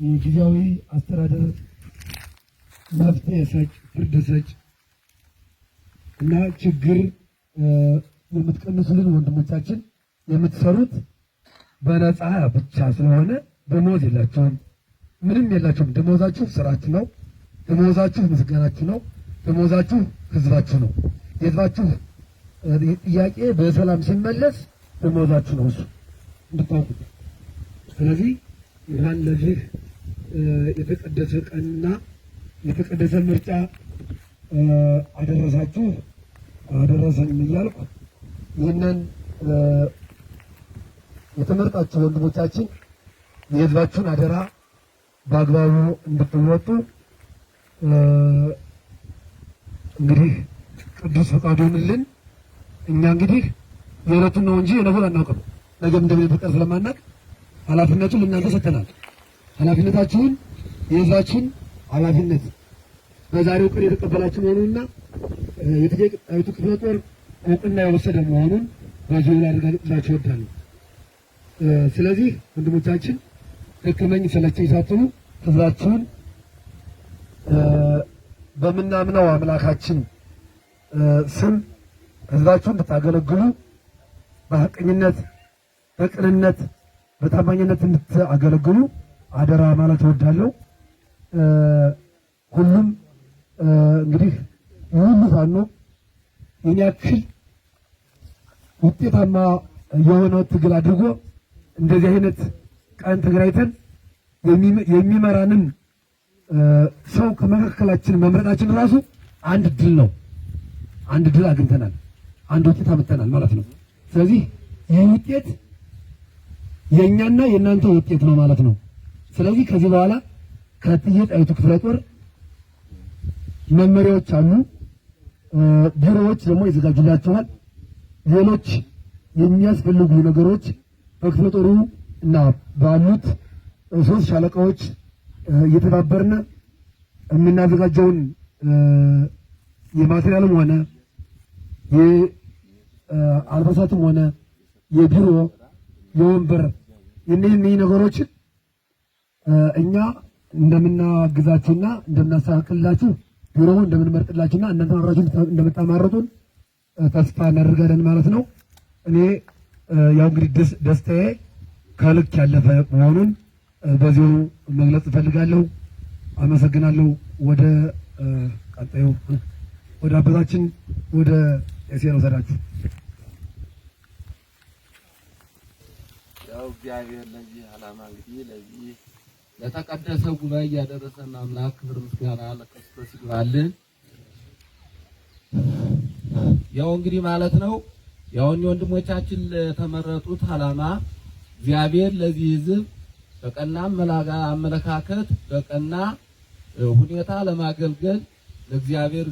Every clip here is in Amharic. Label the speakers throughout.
Speaker 1: የጊዜያዊ አስተዳደር መፍትሄ ሰጭ፣ ፍርድ ሰጭ እና ችግር የምትቀንሱልን ወንድሞቻችን የምትሰሩት በነፃ ብቻ ስለሆነ ደሞዝ የላቸውም፣ ምንም የላቸውም። ደሞዛችሁ ስራችሁ ነው። ደሞዛችሁ ምስጋናችሁ ነው። ደሞዛችሁ ህዝባችሁ ነው። የህዝባችሁ ጥያቄ በሰላም ሲመለስ ደሞዛችሁ ነው እሱ እንድታውቁት። ስለዚህ እንኳን ለዚህ የተቀደሰ ቀንና የተቀደሰ ምርጫ አደረሳችሁ አደረሰን እያልኩ ይህንን የተመረጣችሁ ወንድሞቻችን የህዝባችሁን አደራ በአግባቡ እንድትወጡ እንግዲህ ቅዱስ ፈቃዱ ይሁንልን። እኛ እንግዲህ የዕለቱን ነው እንጂ የነገውን አናውቅም። ነገም እንደሚፈጠር ስለማናውቅ ኃላፊነቱን ለእናንተ ሰጥተናል። ኃላፊነታችሁን የህዝባችሁን ኃላፊነት በዛሬው ቀን የተቀበላችሁ መሆኑንና የጣይቱ ክፍለ ጦር እውቅና የወሰደ መሆኑን በዚሁ ላይ አረጋግጥላችሁ እወዳለሁ። ስለዚህ ወንድሞቻችን ደከመኝ ሰለቸኝ ሳትሉ ህዝባችሁን በምናምነው አምላካችን ስም ህዝባችሁን እንድታገለግሉ በሐቀኝነት፣ በቅንነት፣ በታማኝነት እንድታገለግሉ አደራ ማለት እወዳለሁ። ሁሉም እንግዲህ ሁሉ ፋኖ የኔ ያክል ውጤታማ የሆነ ትግል አድርጎ እንደዚህ አይነት ቀን ተገናኝተን የሚመራንን ሰው ከመካከላችን መምረጣችን ራሱ አንድ ድል ነው። አንድ ድል አግኝተናል። አንድ ውጤት አመጣናል ማለት ነው። ስለዚህ ይህ ውጤት የኛና የእናንተ ውጤት ነው ማለት ነው። ስለዚህ ከዚህ በኋላ ከእቴጌ ጣይቱ ክፍለ ጦር መመሪያዎች አሉ፣ ቢሮዎች ደግሞ ይዘጋጁላችኋል። ሌሎች የሚያስፈልጉ ነገሮች በክፍለ ጦሩ እና ባሉት 3 ሻለቃዎች እየተባበርን የምናዘጋጀውን የማቴሪያልም ሆነ የአልባሳትም ሆነ የቢሮ የወንበር እነዚህ ነገሮች እኛ እንደምናግዛችሁና እንደምናስተካክልላችሁ ቢሮውን እንደምንመርጥላችሁና እናንተ አብራችሁ እንደምታማርጡን ተስፋ እናደርጋለን ማለት ነው። እኔ ያው እንግዲህ ደስታዬ ከልክ ያለፈ መሆኑን በዚሁ መግለጽ እፈልጋለሁ። አመሰግናለሁ። ወደ ቀጣዩ ወደ አባታችን ወደ ኤሴሮ ሰዳችሁ
Speaker 2: ያው እግዚአብሔር ለዚህ ዓላማ እንግዲህ ለዚህ ለተቀደሰ ጉባኤ ያደረሰን አምላክ ክብር ምስጋና ለክርስቶስ ይግባልን። ያው እንግዲህ ማለት ነው ያው ወንድሞቻችን ለተመረጡት ዓላማ እግዚአብሔር ለዚህ ሕዝብ በቀና አመለካከት በቀና ሁኔታ ለማገልገል ለእግዚአብሔር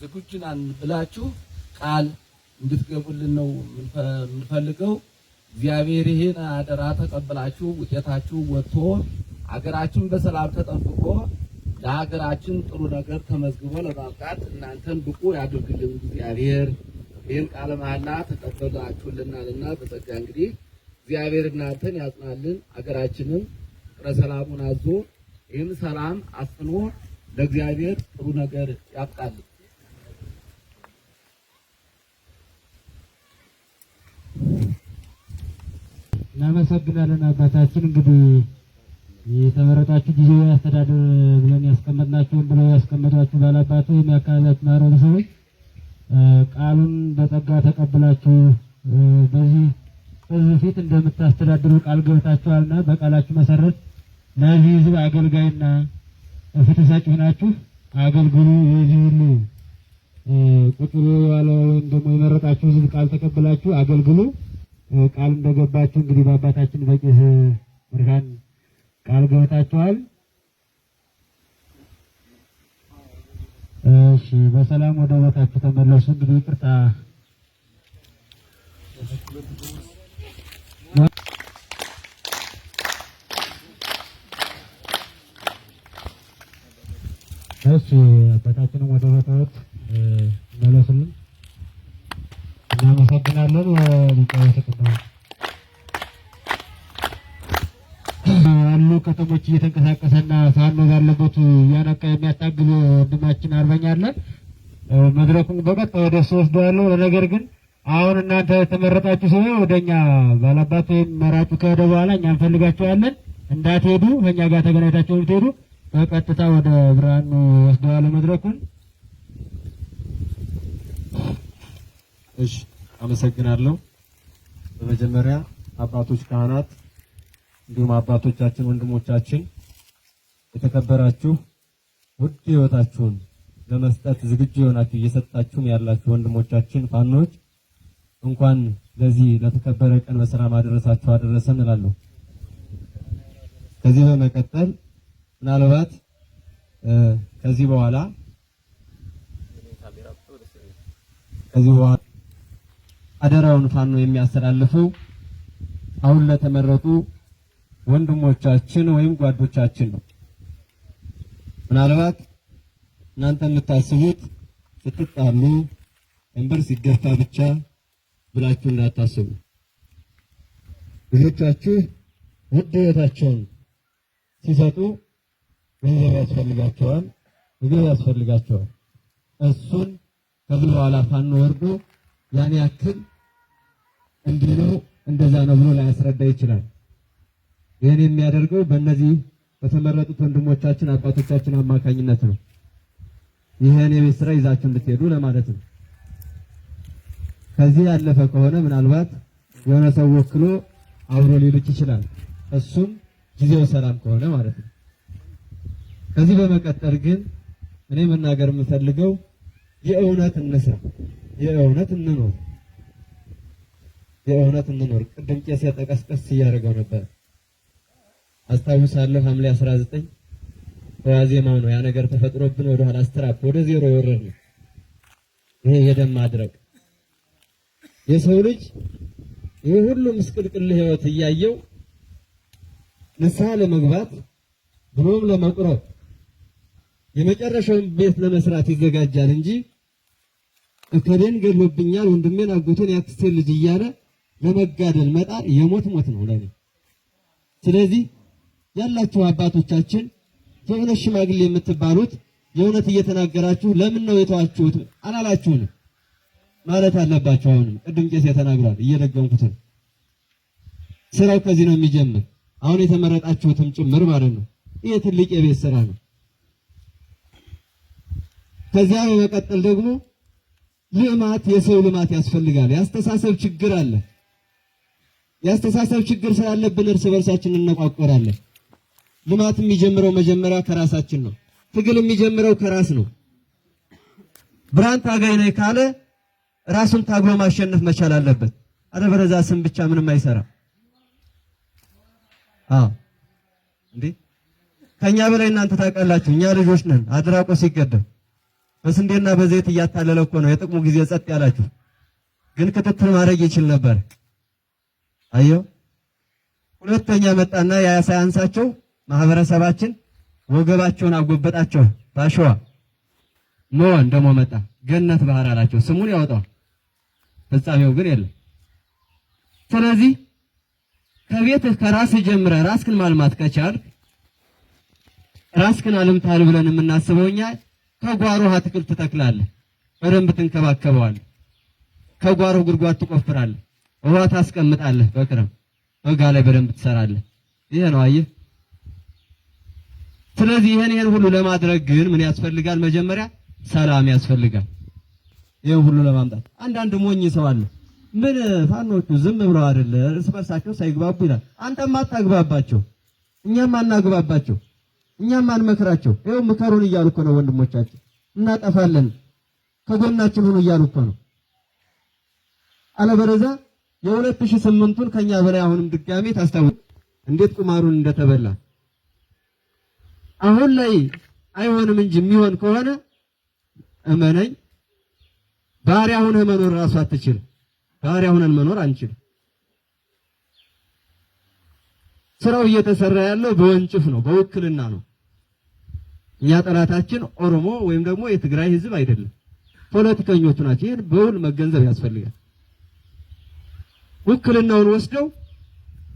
Speaker 2: ዝግጁ ነን ብላችሁ ቃል እንድትገቡልን ነው የምንፈልገው። እግዚአብሔር ይሄን አደራ ተቀበላችሁ ውጤታችሁ ወጥቶ ሀገራችን በሰላም ተጠብቆ ለሀገራችን ጥሩ ነገር ተመዝግቦ ለማብቃት እናንተን ብቁ ያድርግልን እግዚአብሔር። ይህን ቃለ መሐላ ተቀበላችሁልናልና በጸጋ እንግዲህ እግዚአብሔር እናንተን ያጽናልን፣ ሀገራችንን ፍቅረ ሰላሙን አዞ ይህን ሰላም አስፍኖ ለእግዚአብሔር ጥሩ ነገር ያብቃልን።
Speaker 3: እናመሰግናለን አባታችን። እንግዲህ የተመረጣችሁ ጊዜያዊ አስተዳደር ብለን ያስቀመጥናችሁን ብለው ያስቀመጧችሁ ባላባቱ የሚያካባቢያችሁ ማህበረሰቦች ቃሉን በጸጋ ተቀብላችሁ በዚህ ሕዝብ ፊት እንደምታስተዳድሩ ቃል ገብታችኋልና በቃላችሁ መሰረት ለዚህ ሕዝብ አገልጋይና ፍትህ ሰጪ ሆናችሁ አገልግሉ። የዚህ ሁሉ ቁጭ ብሎ ያለው ወይም ደግሞ የመረጣችሁ ሕዝብ ቃል ተቀብላችሁ አገልግሉ። ቃል እንደገባችሁ እንግዲህ በአባታችን በቄስ ብርሃን ቃል ገብታችኋል። እሺ፣ በሰላም ወደ ቦታችሁ ተመለሱ። እንግዲህ ይቅርታ እሺ፣ አባታችንም ወደ ቦታዎት መለሱልን። እናመሰግናለን። ሊቃውንት ያሉ ከተሞች እየተንቀሳቀሰና ፋኖ ባለበት ያነቃ የሚያታግል ወንድማችን አርበኛ አለ። መድረኩን በቀጥታ ወደ እሱ ወስደዋለሁ። ነገር ግን አሁን እናንተ ተመረጣችሁ ሰው ወደኛ ባላባት መራጩ ከሄደ በኋላ እኛ እንፈልጋችኋለን፣ እንዳትሄዱ ከኛ ጋር ተገናኝታችሁ ብትሄዱ በቀጥታ ወደ ብርሃኑ ወስደዋለሁ መድረኩን።
Speaker 4: እሺ፣ አመሰግናለሁ። በመጀመሪያ አባቶች፣ ካህናት እንዲሁም አባቶቻችን፣ ወንድሞቻችን የተከበራችሁ ውድ ሕይወታችሁን ለመስጠት ዝግጁ የሆናችሁ እየሰጣችሁም ያላችሁ ወንድሞቻችን ፋኖች እንኳን ለዚህ ለተከበረ ቀን በሰላም አደረሳችሁ አደረሰን እላለሁ። ከዚህ በመቀጠል ምናልባት ከዚህ በኋላ አደራውን ፋኖ የሚያስተላልፈው አሁን ለተመረጡ ወንድሞቻችን ወይም ጓዶቻችን ነው። ምናልባት እናንተ የምታስቡት ስትጣሉ እንበር ሲገፋ ብቻ ብላችሁ እንዳታስቡ። ልጆቻችሁ ውድ ሕይወታቸውን ሲሰጡ ገንዘብ ያስፈልጋቸዋል፣ ምግብ ያስፈልጋቸዋል። እሱን ከዚህ በኋላ ፋኖ ወርዶ ያን ያክል እንዲህ ነው እንደዛ ነው ብሎ ላያስረዳ ይችላል። ይህን የሚያደርገው በእነዚህ በተመረጡት ወንድሞቻችን አባቶቻችን አማካኝነት ነው። ይህን የቤት ስራ ይዛችሁ እንድትሄዱ ለማለት ነው። ከዚህ ያለፈ ከሆነ ምናልባት የሆነ ሰው ወክሎ አብሮ ሊልክ ይችላል። እሱም ጊዜው ሰላም ከሆነ ማለት ነው። ከዚህ በመቀጠል ግን እኔ መናገር የምፈልገው የእውነት እንስራ፣ የእውነት እንኖር፣ የእውነት እንኖር። ቅድም ቄስ የጠቀስቀስ እያደረገው ነበር አስታውሳለሁ። ሐምሌ 19 በዋዜማው ነው ያ ነገር ተፈጥሮብን ወደ ኋላ ስትራፕ ወደ ዜሮ የወረድነው። ይሄ የደም ማድረቅ የሰው ልጅ ይሄ ሁሉ ምስቅልቅል ህይወት እያየው ንስሐ ለመግባት ብሎም ለመቁረብ የመጨረሻውን ቤት ለመስራት ይዘጋጃል እንጂ እከሌን ገሎብኛል፣ ወንድሜን፣ አጎቴን፣ ያክስቴን ልጅ እያለ ለመጋደል መጣር የሞት ሞት ነው ለኔ። ስለዚህ ያላችሁ አባቶቻችን የእውነት ሽማግሌ የምትባሉት የእውነት እየተናገራችሁ ለምን ነው የተዋችሁት አላላችሁንም ማለት አለባችሁ። አሁንም ቅድም ቄስ ተናግሯል፣ እየደገምኩት ነው። ስራው ከዚህ ነው የሚጀምር። አሁን የተመረጣችሁትም ጭምር ማለት ነው። ይሄ ትልቅ የቤት ስራ ነው። ከዚያ በመቀጠል ደግሞ ልማት፣ የሰው ልማት ያስፈልጋል። ያስተሳሰብ ችግር አለ። ያስተሳሰብ ችግር ስላለብን እርስ በርሳችን እንነቋቆራለን። ልማት የሚጀምረው መጀመሪያ ከራሳችን ነው። ትግል የሚጀምረው ከራስ ነው። ብርሃን ታጋይ ነኝ ካለ ራሱን ታግሎ ማሸነፍ መቻል አለበት። አለበለዚያ ስም ብቻ ምንም አይሰራም። እንዴ ከኛ በላይ እናንተ ታውቃላችሁ። እኛ ልጆች ነን። አድራቆ ሲገደም በስንዴና በዘይት እያታለለ እኮ ነው የጥቅሙ ጊዜ ጸጥ ያላችሁ። ግን ክትትል ማድረግ ይችል ነበር። አየው። ሁለተኛ መጣና ያ ሳያንሳቸው ማህበረሰባችን ወገባቸውን አጎበጣቸው ባሸዋ ኖህ ደግሞ መጣ። ገነት ባህር አላቸው። ስሙን ያወጣው ፍጻሜው ግን የለም። ስለዚህ ከቤትህ ከራስህ ጀምረህ ራስህን ማልማት ከቻልክ ራስህን አልምታል ብለን የምናስበው እኛ ከጓሮ አትክልት ትተክላለህ፣ በደንብ ትንከባከበዋለህ። ከጓሮ ጉድጓድ ትቆፍራለህ፣ ውሃ ታስቀምጣለህ፣ በክረም በጋ ላይ በደንብ ትሰራለህ። ይሄ ነው አየህ። ስለዚህ ይሄን ሁሉ ለማድረግ ግን ምን ያስፈልጋል? መጀመሪያ ሰላም ያስፈልጋል። ይሄን ሁሉ ለማምጣት አንዳንድ ሞኝ ሰው አለ። ምን ፋኖቹ ዝም ብለው አይደለ እርስ በርሳቸው ሳይግባቡ ይላል። አንተም አታግባባቸው፣ እኛም አናግባባቸው፣ እኛም አንመክራቸው። ይሄው ምከሩን እያሉ እኮ ነው ወንድሞቻችን። እናጠፋለን ከጎናችን ሁኑ እያሉ እኮ ነው። አለበለዚያ የ2008ቱን ከኛ በላይ አሁንም ድጋሜ ታስታውስ እንዴት ቁማሩን እንደተበላ። አሁን ላይ አይሆንም እንጂ የሚሆን ከሆነ እመነኝ ባሪያ ሆነህ መኖር ራሱ አትችልም። ባሪያ ሆነን መኖር አንችልም። ስራው እየተሰራ ያለው በወንጭፍ ነው፣ በውክልና ነው። እኛ ጠላታችን ኦሮሞ ወይም ደግሞ የትግራይ ህዝብ አይደለም፣ ፖለቲከኞቹ ናቸው። ይሄን በውል መገንዘብ ያስፈልጋል። ውክልናውን ወስደው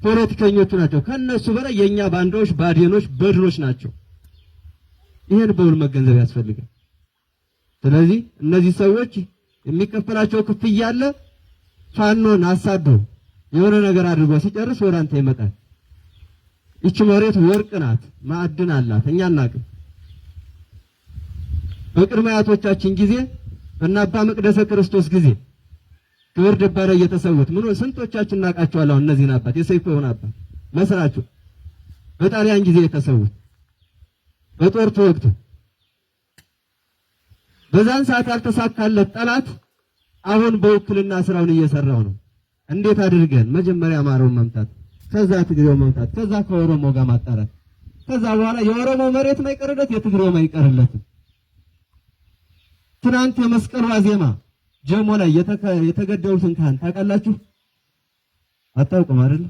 Speaker 4: ፖለቲከኞቹ ናቸው። ከነሱ በላይ የኛ ባንዳዎች፣ ባዴኖች፣ በድሎች ናቸው። ይሄን በውል መገንዘብ ያስፈልጋል። ስለዚህ እነዚህ ሰዎች የሚከፈላቸው ክፍያ አለ። ፋኖን አሳዶ የሆነ ነገር አድርጎ ሲጨርስ ወደ አንተ ይመጣል። ይቺ መሬት ወርቅ ናት፣ ማዕድን አላት። እኛ እናቅም። በቅድመ አያቶቻችን ጊዜ እና አባ መቅደሰ ክርስቶስ ጊዜ ክብር ደባረ እየተሰዉት ምን ስንቶቻችን እናቃቸዋለን። አሁን እነዚህን አባት የሰይፉ የሆነ አባት መስራቹ በጣሊያን ጊዜ የተሰዉት በጦር ተወግቶ በዛን ሰዓት ያልተሳካለት ጠላት አሁን በውክልና ስራውን እየሰራው ነው። እንዴት አድርገን መጀመሪያ አማራውን መምታት፣ ከዛ ትግሬው መምታት፣ ከዛ ከኦሮሞ ጋር ማጣራት፣ ከዛ በኋላ የኦሮሞ መሬት ማይቀርለት የትግሬው ማይቀርለትም። ትናንት የመስቀል ዋዜማ ጀሞ ላይ የተገደሉትን ካህን ታውቃላችሁ? አታውቁም አይደል?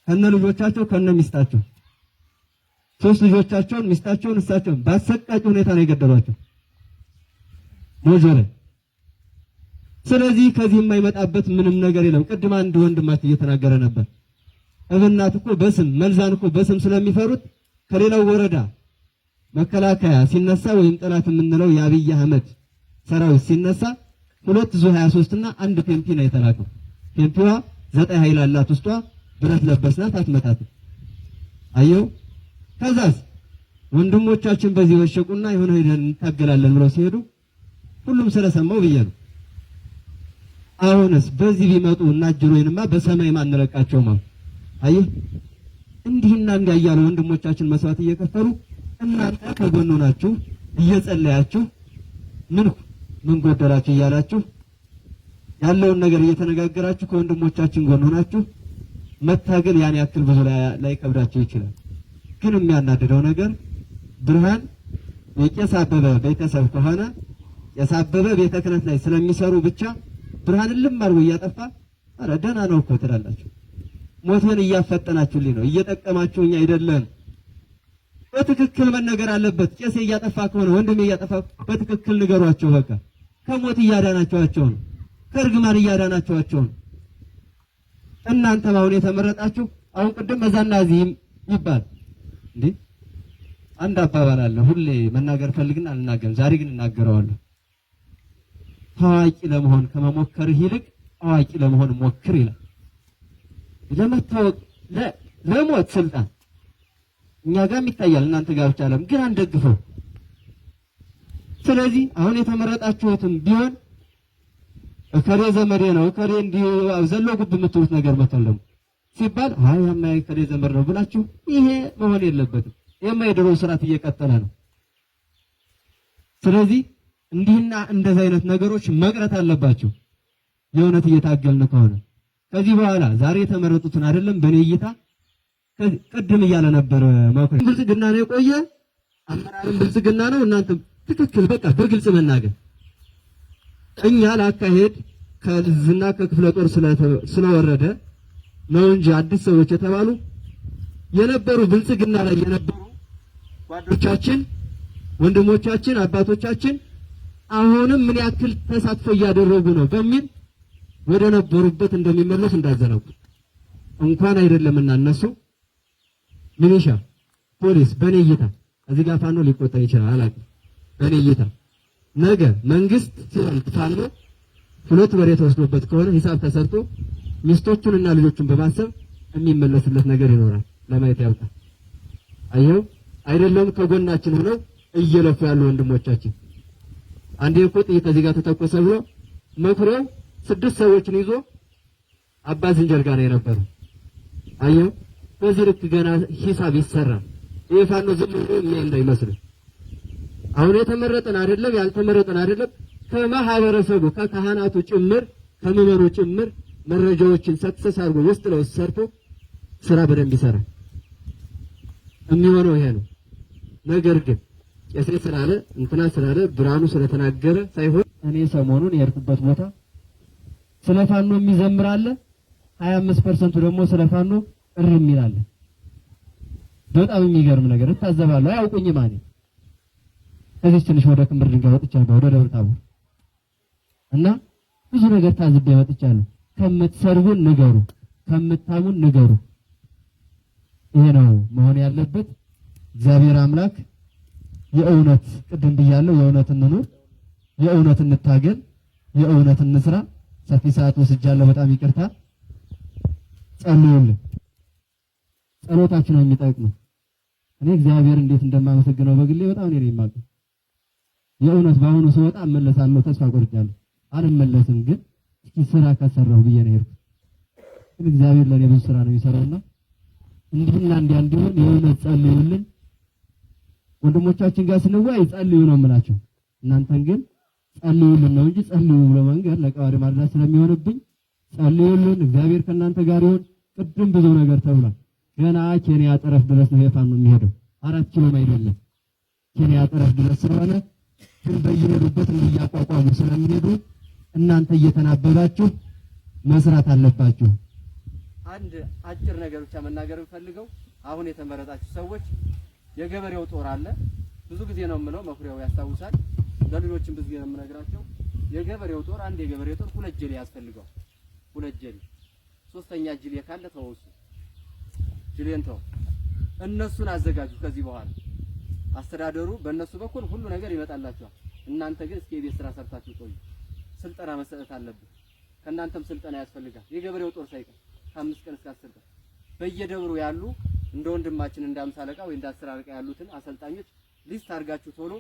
Speaker 4: ከነ ልጆቻቸው ከነ ሚስታቸው 3 ልጆቻቸውን ሚስታቸውን እሳቸውን በአሰቃቂ ሁኔታ ነው የገደሏቸው ሞጆ ላይ። ስለዚህ ከዚህ የማይመጣበት ምንም ነገር የለም። ቅድም አንድ ወንድማችን እየተናገረ ነበር። እብናት እኮ በስም መልዛን እኮ በስም ስለሚፈሩት ከሌላው ወረዳ መከላከያ ሲነሳ ወይም ጠላት የምንለው የአብይ አህመድ ሰራዊት ሲነሳ 2 ዙ 23 እና 1 ፔምፒ ነው የተላከው። ፔምፒዋ 9 ኃይል አላት፣ ውስጧ ብረት ለበስናት፣ አትመታትም። አየው። ከዛስ ወንድሞቻችን በዚህ ወሸቁና የሆነ ሄደን እንታገላለን ብለው ሲሄዱ ሁሉም ስለሰማው ብዬ ነው። አሁንስ በዚህ ቢመጡ እና ጅሮይንማ በሰማይ ማንለቃቸው ማለት አየህ። እንዲህና እንዲያ እያሉ ወንድሞቻችን መስዋዕት እየከፈሉ እናንተ ከጎኑ ናችሁ እየጸለያችሁ ምን ጎደላችሁ እያላችሁ ያለውን ነገር እየተነጋገራችሁ ከወንድሞቻችን ጎን ሆናችሁ መታገል ያን ያክል ብዙ ላይ ከብዳችሁ ይችላል። ግን የሚያናድደው ነገር ብርሃን የቄስ አበበ ቤተሰብ ከሆነ ቄስ አበበ ቤተ ክህነት ላይ ስለሚሰሩ ብቻ ብርሃን ልም አድርጎ እያጠፋ አረ ደህና ነው እኮ ትላላችሁ። ሞትን እያፈጠናችሁልኝ ነው፣ እየጠቀማችሁኝ አይደለም። በትክክል መነገር አለበት። ቄስ እያጠፋ ከሆነ ወንድሜ እያጠፋ በትክክል ንገሯቸው። በቃ ከሞት እያዳናቸዋቸው ነው፣ ከእርግማን እያዳናቸዋቸው ነው። እናንተ አሁን የተመረጣችሁ አሁን ቅድም መዛና እዚህም ይባል እንዴ አንድ አባባል አለ። ሁሌ መናገር ፈልግና አልናገርም፣ ዛሬ ግን እናገረዋለሁ። ታዋቂ ለመሆን ከመሞከርህ ይልቅ አዋቂ ለመሆን ሞክር ይላል። ለመታወቅ ለሞት ስልጣን እኛ ጋርም ይታያል፣ እናንተ ጋር ብቻ አለም ግን አንደግፈው። ስለዚህ አሁን የተመረጣችሁትም ቢሆን እከሌ ዘመዴ ነው እከሌ እንዲህ ዘሎ ጉድ የምትሉት ነገር መተለም ሲባል አይ ያማይ እከሌ ዘመድ ነው ብላችሁ ይሄ መሆን የለበትም። የማይድሮ ስርዓት እየቀጠለ ነው። ስለዚህ እንዲህና እንደዚህ አይነት ነገሮች መቅረት አለባቸው። የእውነት እየታገልን ከሆነ ከዚህ በኋላ ዛሬ የተመረጡትን አይደለም በኔ እይታ ቅድም እያለ ነበር ማውከር ብልጽግና ነው የቆየ አመራርም ብልጽግና ነው። እናንተ ትክክል በቃ በግልጽ መናገር እኛ ላካሄድ ከዝና ከክፍለ ጦር ስለወረደ ነው እንጂ አዲስ ሰዎች የተባሉ የነበሩ ብልጽግና ላይ የነበሩ ጓዶቻችን፣ ወንድሞቻችን፣ አባቶቻችን አሁንም ምን ያክል ተሳትፎ እያደረጉ ነው በሚል ወደ ነበሩበት እንደሚመለስ እንዳዘነጉ እንኳን አይደለምና እነሱ ሚሊሻ ፖሊስ በኔ እይታ እዚህ ጋር ፋኖ ሊቆጠር ይችላል አላውቅም። በኔ እይታ ነገ መንግስት ሲሆን ፋኖ 2 በሬ ተወስዶበት ከሆነ ሂሳብ ተሰርቶ ሚስቶቹንና ልጆቹን በማሰብ የሚመለስለት ነገር ይኖራል። ለማየት ያውቃል። አየው አይደለም ከጎናችን ሆነው እየለፉ ያሉ ወንድሞቻችን አንዴ እኮ ጥይት እዚህ ጋር ተተኮሰ ብሎ መክረው 6 ሰዎችን ይዞ አባ ዝንጀር ጋር ነው የነበረው። አየው በዚህ ልክ ገና ሂሳብ ይሰራል። ይሄ ፋኖ ዝም ብሎ እንዳይመስል አሁን የተመረጠን አይደለም ያልተመረጠን አይደለም ከማህበረሰቡ ከካህናቱ ጭምር ከምዕመኑ ጭምር መረጃዎችን ሰክሰስ አድርጎ ውስጥ ለውስጥ ሰርቶ ስራ በደንብ ይሰራል። የሚሆነው ይሄ ነው። ነገር ግን ቄስ ስላለ እንትና ስላለ ብርሃኑ ስለተናገረ ሳይሆን እኔ ሰሞኑን የሄድኩበት ቦታ ስለ ፋኖ የሚዘምር አለ፣ 25% ደግሞ ስለ ፋኖ እርም ይላል። በጣም የሚገርም ነገር እታዘባለሁ። አያውቁኝም ማለት ከዚህ ትንሽ ወደ ክምር ድንጋይ ወጥቻለሁ፣ ወደ ደብረ ታቦር እና ብዙ ነገር ታዝቤ ወጥቻለሁ። ከምትሰርቡን ንገሩ፣
Speaker 3: ከምታሙን ንገሩ። ይሄ ነው መሆን ያለበት። እግዚአብሔር አምላክ የእውነት ቅድም ብያለሁ፣ የእውነት እንኑር፣ የእውነት እንታገል፣ የእውነት እንስራ። ሰፊ ሰዓት ወስጃለሁ፣ በጣም ይቅርታ። ጸልዩልን። ጸሎታችሁ ነው የሚጠቅመው። እኔ እግዚአብሔር እንዴት እንደማመሰግነው በግሌ በጣም ነው የማውቀው። የእውነት በአሁኑ ስወጣ እመለሳለሁ ተስፋ ቆርጫለሁ። አልመለስም ግን እስኪ ስራ ከሰራሁ ብዬ ነው የሄድኩት። ግን እግዚአብሔር ለኔ ብዙ ስራ ነው የሚሰራውና እንዲህና እንዲያ እንዲሆን የእውነት ጸልዩልን። ወንድሞቻችን ጋር ስንወያይ ጸልዩ ነው የምላቸው። እናንተን ግን ጸልዩልን ነው እንጂ ጸልዩ ብሎ መንገድ ለቀባሪ ማድረስ ስለሚሆንብኝ ጸልዩልን። እግዚአብሔር ከእናንተ ጋር ይሁን። ቅድም ብዙ ነገር ተብሏል። ገና ኬንያ ጠረፍ ድረስ ነው የፋኖ የሚሄደው፣ 4 ኪሎም አይደለም። ኬንያ ጠረፍ ድረስ ስለሆነ ግን በየሄዱበት እያቋቋሙ ስለሚሄዱ እናንተ እየተናበባችሁ መስራት አለባችሁ።
Speaker 5: አንድ አጭር ነገር ብቻ መናገር ፈልገው አሁን የተመረጣችሁ ሰዎች የገበሬው ጦር አለ። ብዙ ጊዜ ነው የምለው፣ መኩሪያው ያስታውሳል። ለልጆችም ብዙ ጊዜ ነው የምነግራቸው። የገበሬው ጦር አንድ የገበሬው ጦር 2 ጀሌ ያስፈልገው። 2 ጀሌ፣ 3ኛ ጀሌ ካለ ተወሱ፣ ጀሌን ተው። እነሱን አዘጋጁ። ከዚህ በኋላ አስተዳደሩ በእነሱ በኩል ሁሉ ነገር ይመጣላችኋል። እናንተ ግን እስኪ የቤት ስራ ሰርታችሁ ቆዩ። ስልጠና መሰጠት አለበት። ከእናንተም ስልጠና ያስፈልጋል። የገበሬው ጦር ሳይቀር ከ5 ቀን እስከ 10 ቀን በየደብሩ ያሉ እንደ ወንድማችን እንደ 50 አለቃ ወይ እንደ 10 አለቃ ያሉትን አሰልጣኞች ሊስት አድርጋችሁ ቶሎ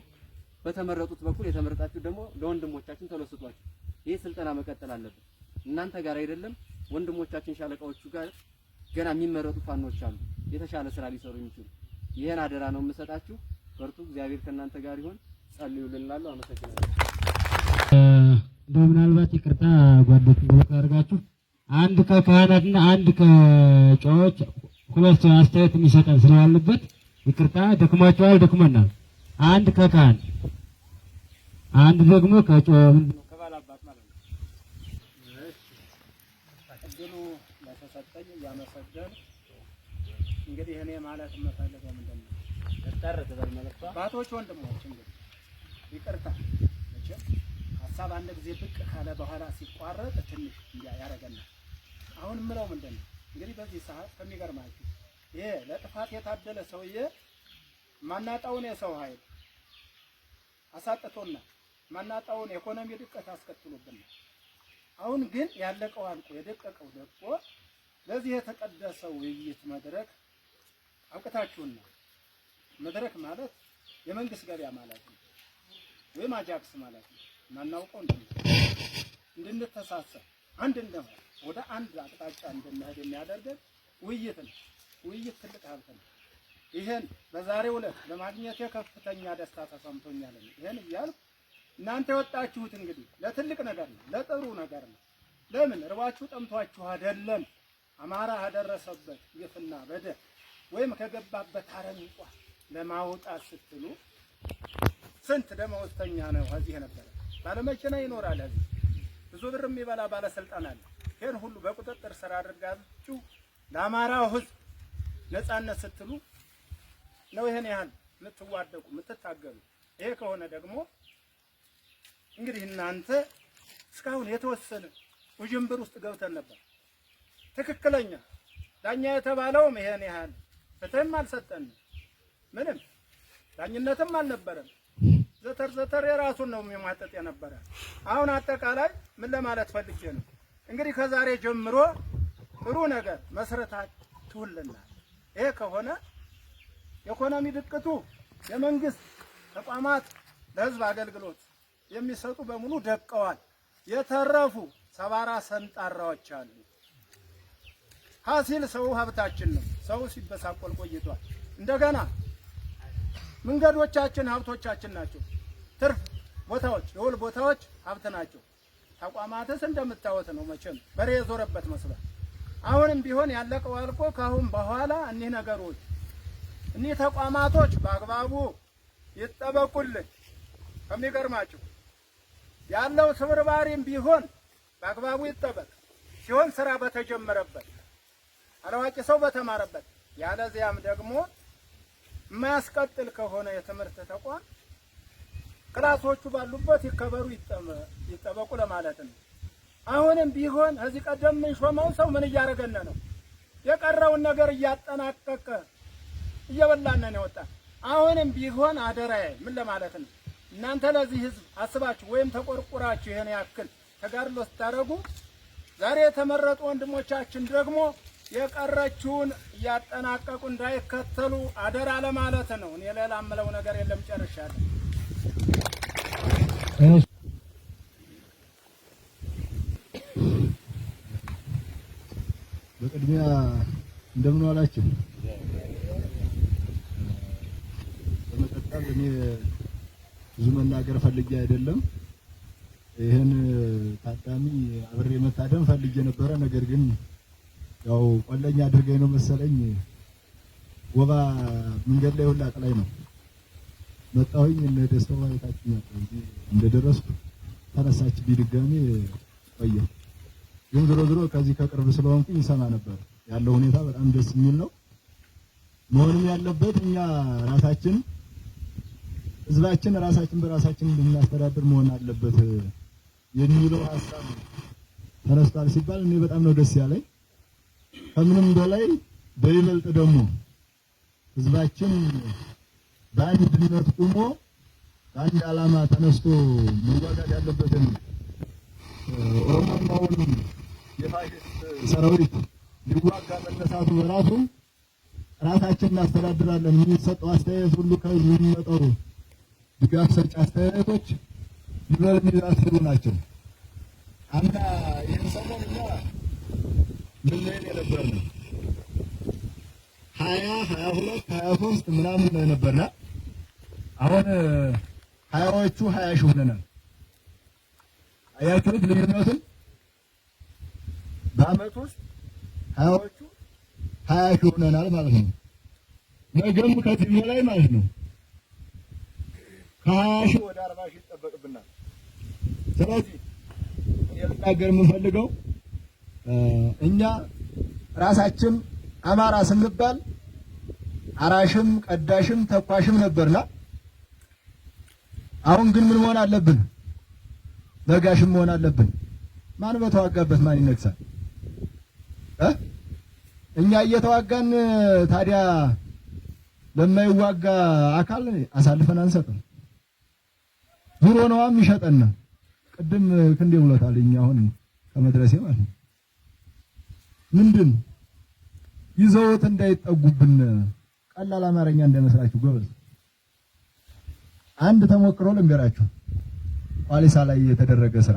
Speaker 5: በተመረጡት በኩል የተመረጣችሁ ደግሞ ለወንድሞቻችን ቶሎ ስጧቸው። ይሄ ስልጠና መቀጠል አለበት። እናንተ ጋር አይደለም ወንድሞቻችን ሻለቃዎቹ ጋር ገና የሚመረጡ ፋኖች አሉ፣ የተሻለ ስራ ሊሰሩ የሚችሉ። ይሄን አደራ ነው የምሰጣችሁ። በርቱ። እግዚአብሔር ከእናንተ ጋር ይሁን። ጸልዩልን እላለሁ። አመሰግናለሁ።
Speaker 3: ምናልባት ይቅርታ ጓዶች ብሎክ አድርጋችሁ አንድ ከካህናትና አንድ ከጨዋዎች ሁለት አስተያየት የሚሰጠን ስላለበት ይቅርታ። ደክሟቸዋል፣ ደክመናል። አንድ ከካህን አንድ ደግሞ ከጨዋ
Speaker 6: ከባላባት ማለት ነው። እድሉ ለተሰጠኝ እያመሰገን እንግዲህ እኔ ማለት የምፈልገው ምንድን ነው? አባቶች፣ ወንድሞች እንግዲህ ይቅርታ መቼም ሀሳብ አንድ ጊዜ ብቅ ካለ በኋላ ሲቋረጥ ትንሽ እንዲያ ያደርገናል። አሁን የምለው ምንድን ነው እንግዲህ በዚህ ሰዓት ከሚገርማችሁ ይሄ ለጥፋት የታደለ ሰውዬ ማናጣውን የሰው ኃይል አሳጥቶና ማናጣውን ኢኮኖሚ ድቀት አስከትሎብናል። አሁን ግን ያለቀው አልቆ የደቀቀው ደቆ ለዚህ የተቀደሰው ውይይት መድረክ አውቅታችሁና መድረክ ማለት የመንግስት ገበያ ማለት ነው፣ ወይም አጃክስ ማለት ነው። ማናውቀው እንድንተሳሰብ አንድ እንደሆነ ወደ አንድ አቅጣጫ እንድንሄድ የሚያደርገን ውይይት ነው። ውይይት ትልቅ ሀብት ነው። ይሄን በዛሬው ዕለት ለማግኘት ከፍተኛ ደስታ ተሰምቶኛል። ይሄን እያልኩ እናንተ የወጣችሁት እንግዲህ ለትልቅ ነገር ነው፣ ለጥሩ ነገር ነው። ለምን እርባችሁ ጠምቷችሁ አይደለም። አማራ ያደረሰበት ግፍና በደል ወይም ከገባበት አረንቋ ለማውጣት ስትሉ ስንት ደመወዝተኛ ነው እዚህ ነበር። ባለመኪና ይኖራል፣ እዚህ ብዙ ብር የሚበላ ባለስልጣን አለ። ይሄን ሁሉ በቁጥጥር ስር አድርጋችሁ ለአማራው ሕዝብ ነፃነት ስትሉ ነው ይሄን ያህል የምትዋደቁ የምትታገሉ። ይሄ ከሆነ ደግሞ እንግዲህ እናንተ እስካሁን የተወሰነ ውዥንብር ውስጥ ገብተን ነበር። ትክክለኛ ዳኛ የተባለውም ይሄን ያህል ፍትህም አልሰጠንም፣ ምንም ዳኝነትም አልነበረም። ዘተር የራሱን ነው የሚማጠጥ የነበረ። አሁን አጠቃላይ ምን ለማለት ፈልጌ ነው እንግዲህ ከዛሬ ጀምሮ ጥሩ ነገር መስረታችሁልናል። ይሄ ከሆነ የኢኮኖሚ ድቅቱ የመንግስት ተቋማት ለህዝብ አገልግሎት የሚሰጡ በሙሉ ደቀዋል። የተረፉ ሰባራ ሰንጣራዎች አሉ። ሀሲል ሰው ሀብታችን ነው። ሰው ሲበሳቆል ቆይቷል። እንደገና መንገዶቻችን ሀብቶቻችን ናቸው። ትርፍ ቦታዎች፣ የውል ቦታዎች ሀብት ናቸው። ተቋማትስ እንደምታወት ነው መቼም በሬ የዞረበት መስሏል። አሁንም ቢሆን ያለቀው አልቆ ካሁን በኋላ እኒህ ነገሮች እኒህ ተቋማቶች በአግባቡ ይጠበቁልን። ከሚገርማችሁ ያለው ስብርባሪም ቢሆን በአግባቡ ይጠበቅ ሲሆን ስራ በተጀመረበት አላዋቂ ሰው በተማረበት፣ ያለዚያም ደግሞ የማያስቀጥል ከሆነ የትምህርት ተቋም ክላሶቹ ባሉበት ይከበሩ ይጠበቁ ለማለት ነው። አሁንም ቢሆን እዚህ ቀደም የሾመው ሰው ምን እያደረገን ነው? የቀረውን ነገር እያጠናቀቀ እየበላን ነው የወጣ። አሁንም ቢሆን አደራዬ ምን ለማለት ነው? እናንተ ለዚህ ህዝብ አስባችሁ ወይም ተቆርቁራችሁ ይሄን ያክል ተጋድሎ ስታደርጉ ዛሬ የተመረጡ ወንድሞቻችን ደግሞ የቀረችውን እያጠናቀቁ እንዳይከተሉ አደራ ለማለት ነው። እኔ ሌላ የምለው ነገር የለም። ጨርሻለሁ።
Speaker 1: በቅድሚያ እንደምን ዋላችሁ። በመቀጠል እኔ ብዙ መናገር ፈልጌ አይደለም። ይሄን ታዳሚ አብሬ መታደም ፈልጌ ነበረ። ነገር ግን ያው ቆለኛ አድርገኝ ነው መሰለኝ ወባ መንገድ ላይ ሁላ ጥላይ ነው መጣሁኝ። እነ ደስታው አይታችሁ እንጂ እንደደረስኩ ተነሳች ቢድጋሜ ቆየሁ። ግን ድሮ ከዚህ ከቅርብ ስለሆንኩኝ ይሰማ ነበር። ያለው ሁኔታ በጣም ደስ የሚል ነው። መሆንም ያለበት እኛ ራሳችን ህዝባችን ራሳችን በራሳችን እንድናስተዳድር መሆን አለበት የሚለው ሐሳብ ተነስቷል ሲባል እኔ በጣም ነው ደስ ያለኝ። ከምንም በላይ በይበልጥ ደግሞ ህዝባችን በአንድነት ቆሞ በአንድ ዓላማ ተነስቶ መዋጋት ያለበትን ኦሮሞማውን የፋሽስት ሰራዊት ሊዋጋ መነሳቱ በራሱ ራሳችን እናስተዳድራለን የሚሰጠው አስተያየት ሁሉ ከህዝቡ የሚመጣው ድጋፍ ሰጪ አስተያየቶች ሊበል የሚያስሩ ናቸው። አምና ይህን ሰሞን እኛ ምን ላይ የነበርነው 22 23 ምናምን ነው የነበርና አሁን ሀያዎቹ 20 ሺህ ሆነናል። አያችሁት ልዩነቱን? በአመት ውስጥ ሀያዎቹ 20 ሺህ ሆነናል ማለት ነው። ነገም ከዚህ በላይ ማለት ነው። ከ20 ሺህ ወደ 40 ሺህ ይጠበቅብናል። ስለዚህ ልናገር የምንፈልገው እኛ ራሳችን አማራ ስንባል አራሽም ቀዳሽም ተኳሽም ነበርና አሁን ግን ምን መሆን አለብን? ነጋሽም መሆን አለብን። ማን በተዋጋበት ማን ይነግሳል? እኛ እየተዋጋን ታዲያ ለማይዋጋ አካል አሳልፈን አንሰጥም። ዙሮ ነው የሚሸጠን። ቅድም ክንዴ ብሎታል። እኛ አሁን ከመድረሴ ማለት ነው ምንድን ይዘውት እንዳይጠጉብን ቀላል አማርኛ እንደመስላችሁ ጎበዝ። አንድ ተሞክሮ ልንገራችሁ። ቋሊሳ ላይ የተደረገ ስራ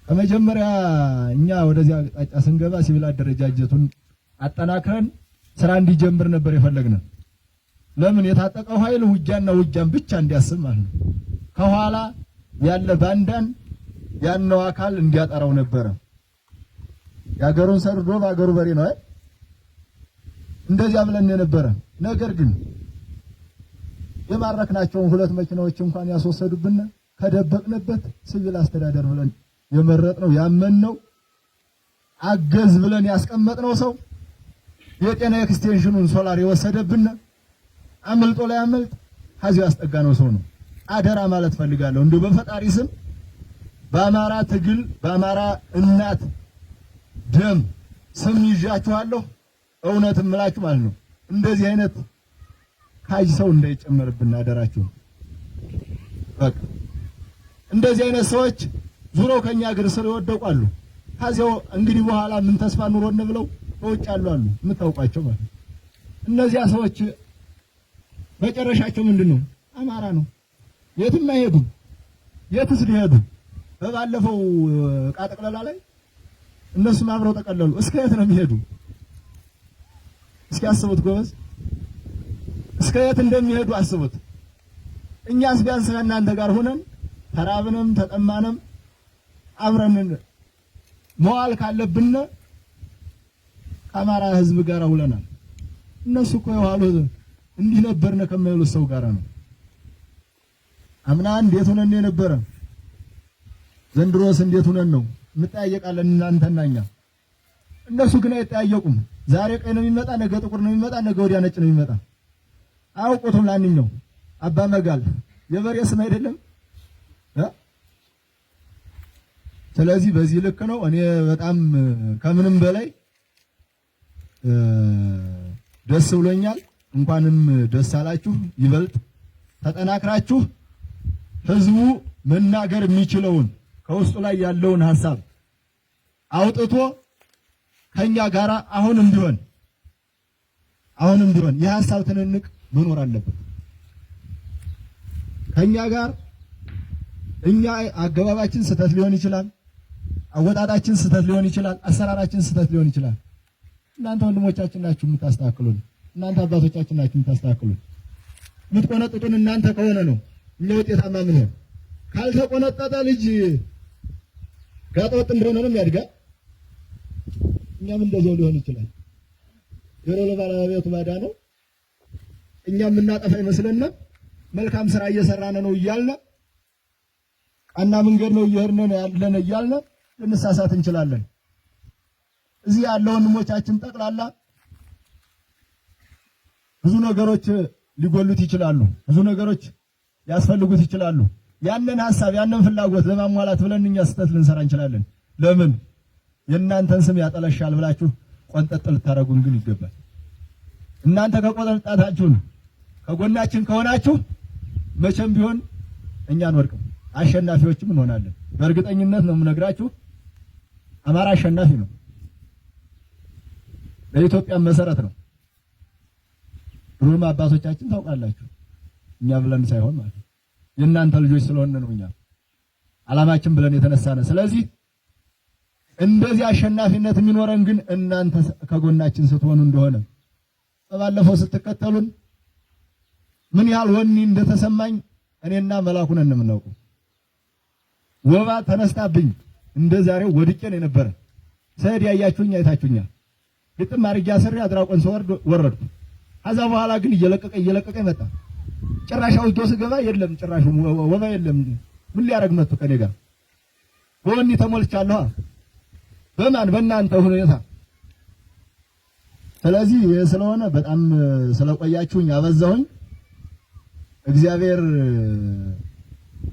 Speaker 1: ከመጀመሪያ እኛ ወደዚያ አቅጣጫ ስንገባ ሲቪል አደረጃጀቱን አጠናክረን ስራ እንዲጀምር ነበር የፈለግነው። ለምን? የታጠቀው ኃይል ውጊያና ውጊያን ብቻ እንዲያስብ ማለት ነው። ከኋላ ያለ ባንዳን ያነው አካል እንዲያጠራው ነበረ። ያገሩን ሰርዶ ባገሩ በሬ ነው አይደል? እንደዚያ ብለን የነበረ ነገር ግን የማረክናቸውን 2 መኪናዎች እንኳን ያስወሰዱብን ከደበቅንበት ሲቪል አስተዳደር ብለን የመረጥነው ያመንነው አገዝ ብለን ያስቀመጥነው ሰው የጤና ኤክስቴንሽኑን ሶላር የወሰደብን አምልጦ ላይ አመልጥ ከዚያው ያስጠጋነው ሰው ነው። አደራ ማለት ፈልጋለሁ። እንደው በፈጣሪ ስም በአማራ ትግል በአማራ እናት ደም ስም ይዣችኋለሁ። እውነትም እምላችሁ ማለት ነው እንደዚህ አይነት ካጅ ሰው እንዳይጨመርብን አደራችሁ። በቃ እንደዚህ አይነት ሰዎች ዙረው ከኛ እግር ስር ይወደቃሉ። ከዚያው እንግዲህ በኋላ ምን ተስፋ ኑሮን ብለው በውጭ አሉ የምታውቋቸው ማለት ነው። እነዚያ ሰዎች መጨረሻቸው ምንድነው? አማራ ነው። የትም አይሄዱም። የትስ ሊሄዱ? በባለፈው ዕቃ ጠቅላላ ላይ እነሱም አብረው ተቀለሉ። እስከ የት ነው የሚሄዱ? እስኪ አስቡት ጎበዝ፣ እስከ የት እንደሚሄዱ አስቡት። እኛስ ቢያንስ ከእናንተ ጋር ሆነን ተራብንም ተጠማንም አብረን መዋል ካለብን ከአማራ ሕዝብ ጋር ውለናል። እነሱ እኮ የዋሉ እንዲህ ነበርነ ከማይሉት ሰው ጋር ነው። አምና እንዴት ሆነን የነበረ ዘንድሮስ እንዴት ሆነን ነው? እንጠያየቃለን እናንተና እኛ። እነሱ ግን አይጠያየቁም። ዛሬ ቀይ ነው የሚመጣ፣ ነገ ጥቁር ነው የሚመጣ፣ ነገ ወዲያ ነጭ ነው የሚመጣ። አውቆቱም ላንኛው አባ መጋል የበሬ ስም አይደለም።
Speaker 7: ስለዚህ በዚህ ልክ ነው። እኔ በጣም ከምንም በላይ ደስ ብሎኛል። እንኳንም ደስ አላችሁ። ይበልጥ ተጠናክራችሁ ህዝቡ መናገር የሚችለውን ከውስጡ ላይ ያለውን ሐሳብ አውጥቶ ከኛ ጋራ አሁንም ቢሆን የሐሳብ ትንንቅ መኖር አለበት። ከኛ ጋር እኛ አገባባችን ስህተት ሊሆን ይችላል፣ አወጣጣችን ስህተት ሊሆን ይችላል፣ አሰራራችን ስህተት ሊሆን ይችላል። እናንተ ወንድሞቻችን ናችሁ የምታስተካክሉን፣ እናንተ አባቶቻችን ናችሁ የምታስተካክሉን። የምትቆነጥጡን እናንተ ከሆነ ነው እኛ ውጤታማ ምን ሆነ። ካልተቆነጠጠ ልጅ ጋጠወጥ እንደሆነ ነው የሚያድጋው። እኛም እንደዛው ሊሆን ይችላል። ጆሮ ለባለቤቱ ባዳ ነው። እኛም እናጠፋ ይመስለና መልካም ስራ እየሰራን ነው እያልን ቀና መንገድ ነው እየሄድን ያለን እያልን ልንሳሳት እንችላለን። እዚህ ያለው ወንድሞቻችን ጠቅላላ ብዙ ነገሮች ሊጎሉት ይችላሉ፣ ብዙ ነገሮች ሊያስፈልጉት ይችላሉ። ያንን ሐሳብ ያንን ፍላጎት ለማሟላት ብለን እኛ ስህተት ልንሰራ እንችላለን። ለምን የእናንተን ስም ያጠለሻል ብላችሁ ቆንጠጥ ልታረጉን ግን ይገባል። እናንተ ከቆንጠጣችሁን ከጎናችን ከሆናችሁ መቼም ቢሆን እኛ አንወድቅም፣ አሸናፊዎችም እንሆናለን። በእርግጠኝነት ነው የምነግራችሁ። አማራ አሸናፊ ነው፣ ለኢትዮጵያ መሰረት ነው። ድሮም አባቶቻችን ታውቃላችሁ፣ እኛ ብለን ሳይሆን ማለት ነው የእናንተ ልጆች ስለሆነ ነው እኛ ዓላማችን ብለን የተነሳነ። ስለዚህ እንደዚህ አሸናፊነት የሚኖረን ግን እናንተ ከጎናችን ስትሆኑ እንደሆነ ባለፈው ስትከተሉን ምን ያህል ወኔ እንደተሰማኝ እኔና መላኩ ነን የምናውቀው። ወባ ተነስታብኝ እንደዛሬው ወድቄ ነው የነበረ። ሰይድ ያያችሁኝ አይታችሁኛል። ግጥም አድርጌ አስሬ አድራቆን ወረድኩ። ከዛ በኋላ ግን እየለቀቀ መጣ። ጭራሽ አውጆ ስገባ የለም፣ ጭራሽ ወባ የለም። ምን ሊያረግ መጥቶ ከኔ ጋር ወኔ ተሞልቻለሁ። በማን በእናንተ ሁኔታ። ስለዚህ ስለሆነ በጣም ስለቆያችሁኝ አበዛሁኝ። እግዚአብሔር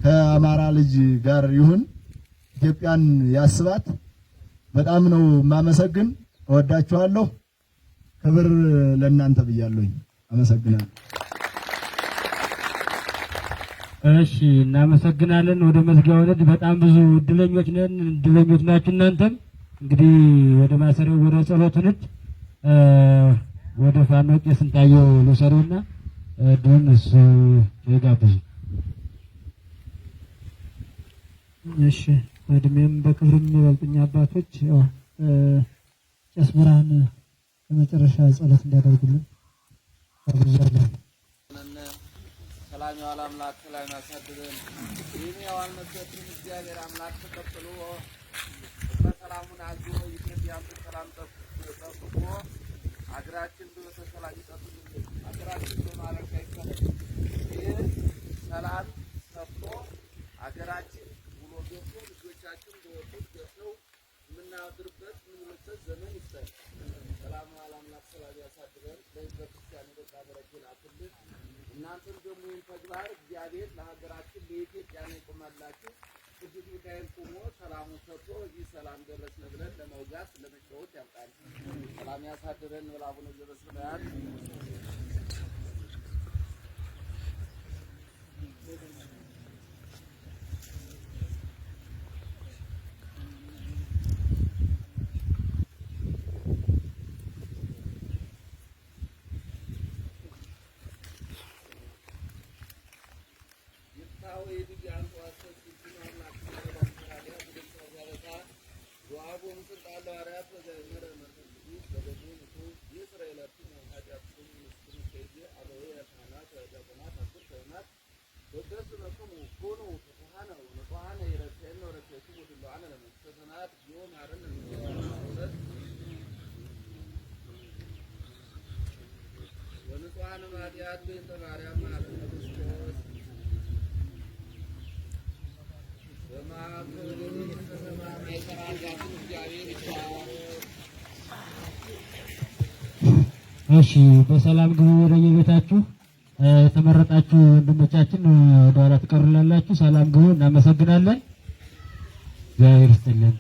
Speaker 7: ከአማራ ልጅ ጋር ይሁን፣ ኢትዮጵያን ያስባት። በጣም ነው ማመሰግን። እወዳችኋለሁ። ክብር ለእናንተ ብያለሁኝ። አመሰግናለሁ።
Speaker 3: እሺ፣ እናመሰግናለን። ወደ መዝጊያው ነን። በጣም ብዙ እድለኞች ነን። እድለኞች ናችሁ እናንተም። እንግዲህ ወደ ማሰሪያው ወደ ጸሎት ንድ ወደ ፋኖ ቄስ ስንታየው ልውሰደውና ድን እሱ ይጋብዙ።
Speaker 8: እሺ፣ በእድሜም በክብርም የሚበልጡኝ አባቶች ቄስ ብርሃን በመጨረሻ ጸሎት እንዲያደርጉልን አብዛኛው
Speaker 2: ሰላም ያዋል አምላክ ሰላም ያሳድረን። ይህን ያዋልንበትን እግዚአብሔር አምላክ ተቀብሎ በሰላሙን አዞ ኢትዮጵያን በሰላም ጠብቆ አገራችን በሰላም ይጠብቅልን። አገራችን በማረካ ይከፈል። ይህ ሰላም ሰፍቶ አገራችን ውሎ ገብቶ ልጆቻችን በወጡት ገብተው የምናድርበት የምንውልበት ዘመን ይስጠን። ሰላም ያዋል አምላክ ሰላም ያሳድረን። በቤተክርስቲያን በቃ በረከት አትልህ። እናንተም ደግሞ ይህን ተግባር እግዚአብሔር ለሀገራችን ለኢትዮጵያ ነው ይቆማላችሁ። ቅዱስ ሚካኤል ቆሞ ሰላሙን ሰጥቶ እዚህ ሰላም ደረስን ብለን ለመውጋት ለመጫወት ያብቃል። ሰላም ያሳድረን። አቡነ ዘበሰማያት
Speaker 3: እሺ፣ በሰላም ግቡ ወደ የቤታችሁ። የተመረጣችሁ ወንድሞቻችን ወደ ኋላ ትቀሩላላችሁ። ሰላም ግቡ። እናመሰግናለን። እግዚአብሔር ይስጥልን።